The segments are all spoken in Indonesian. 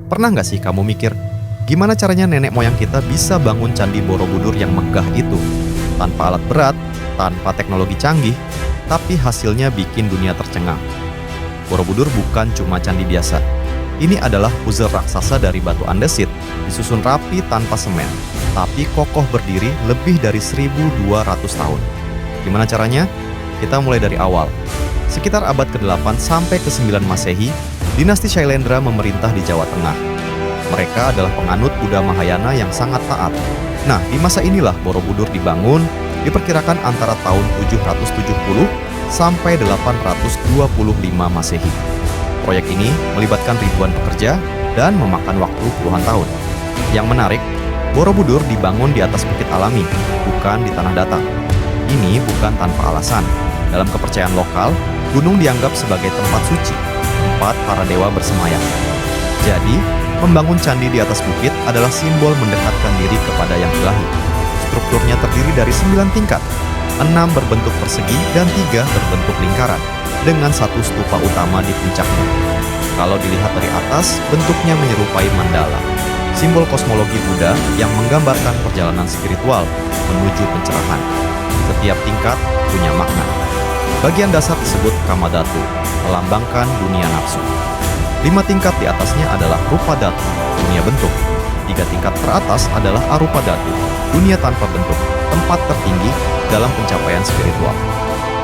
Pernah nggak sih kamu mikir, gimana caranya nenek moyang kita bisa bangun Candi Borobudur yang megah itu? Tanpa alat berat, tanpa teknologi canggih, tapi hasilnya bikin dunia tercengang. Borobudur bukan cuma candi biasa. Ini adalah puzzle raksasa dari batu andesit, disusun rapi tanpa semen, tapi kokoh berdiri lebih dari 1.200 tahun. Gimana caranya? Kita mulai dari awal. Sekitar abad ke-8 sampai ke-9 Masehi, dinasti Shailendra memerintah di Jawa Tengah. Mereka adalah penganut Buddha Mahayana yang sangat taat. Nah, di masa inilah Borobudur dibangun, diperkirakan antara tahun 770 sampai 825 Masehi. Proyek ini melibatkan ribuan pekerja dan memakan waktu puluhan tahun. Yang menarik, Borobudur dibangun di atas bukit alami, bukan di tanah datar. Ini bukan tanpa alasan. Dalam kepercayaan lokal, gunung dianggap sebagai tempat suci, tempat para dewa bersemayam. Jadi, membangun candi di atas bukit adalah simbol mendekatkan diri kepada yang ilahi. Strukturnya terdiri dari 9 tingkat, 6 berbentuk persegi dan 3 berbentuk lingkaran, dengan satu stupa utama di puncaknya. Kalau dilihat dari atas, bentuknya menyerupai mandala, simbol kosmologi Buddha yang menggambarkan perjalanan spiritual menuju pencerahan. Setiap tingkat punya makna. Bagian dasar disebut Kamadhatu, melambangkan dunia nafsu. 5 tingkat di atasnya adalah Rupa Dhatu, dunia bentuk. 3 tingkat teratas adalah Arupa Dhatu, dunia tanpa bentuk, tempat tertinggi dalam pencapaian spiritual.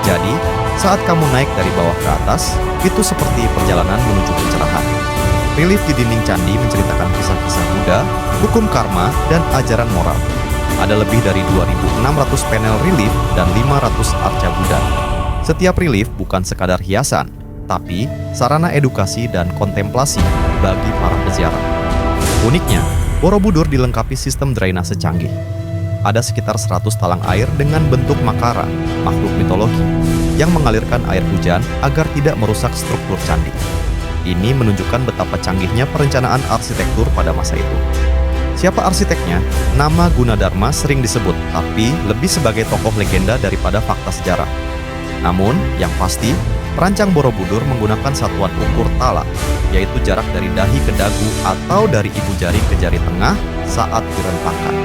Jadi, saat kamu naik dari bawah ke atas, itu seperti perjalanan menuju pencerahan. Relief di dinding candi menceritakan kisah-kisah Buddha, hukum karma, dan ajaran moral. Ada lebih dari 2.600 panel relief dan 500 arca Buddha. Setiap relief bukan sekadar hiasan, tapi sarana edukasi dan kontemplasi bagi para peziarah. Uniknya, Borobudur dilengkapi sistem drainase canggih. Ada sekitar 100 talang air dengan bentuk makara, makhluk mitologi, yang mengalirkan air hujan agar tidak merusak struktur candi. Ini menunjukkan betapa canggihnya perencanaan arsitektur pada masa itu. Siapa arsiteknya? Nama Gunadarma sering disebut, tapi lebih sebagai tokoh legenda daripada fakta sejarah. Namun, yang pasti, perancang Borobudur menggunakan satuan ukur tala, yaitu jarak dari dahi ke dagu atau dari ibu jari ke jari tengah saat direntangkan.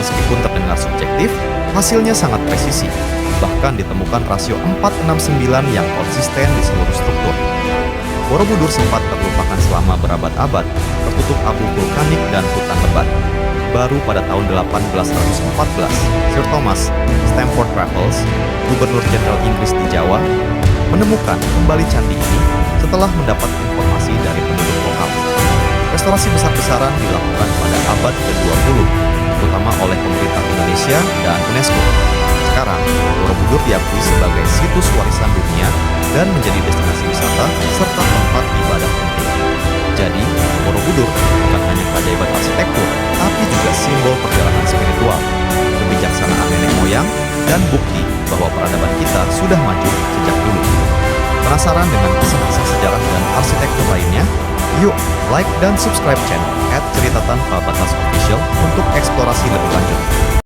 Meskipun terdengar subjektif, hasilnya sangat presisi. Bahkan ditemukan rasio 4:6:9 yang konsisten di seluruh struktur. Borobudur sempat terlupakan selama berabad-abad, tertutup abu vulkanik dan hutan lebat. Baru pada tahun 1814, Sir Thomas Stamford Raffles, Gubernur Jenderal Inggris di Jawa, menemukan kembali candi ini setelah mendapat informasi dari penduduk lokal. Restorasi besar-besaran dilakukan pada abad ke-20, terutama oleh pemerintah Indonesia dan UNESCO. Sekarang, Borobudur diakui sebagai situs warisan dunia dan menjadi destinasi wisata serta tempat ibadah penting. Jadi, Borobudur bukan hanya keajaiban arsitektur, tapi juga simbol perjalanan spiritual, kebijaksanaan nenek moyang, dan bukti bahwa peradaban kita sudah maju sejak dulu. Penasaran dengan kisah-kisah sejarah dan arsitektur lainnya? Yuk, like dan subscribe channel @cerita_tanpa_batas official untuk eksplorasi lebih lanjut.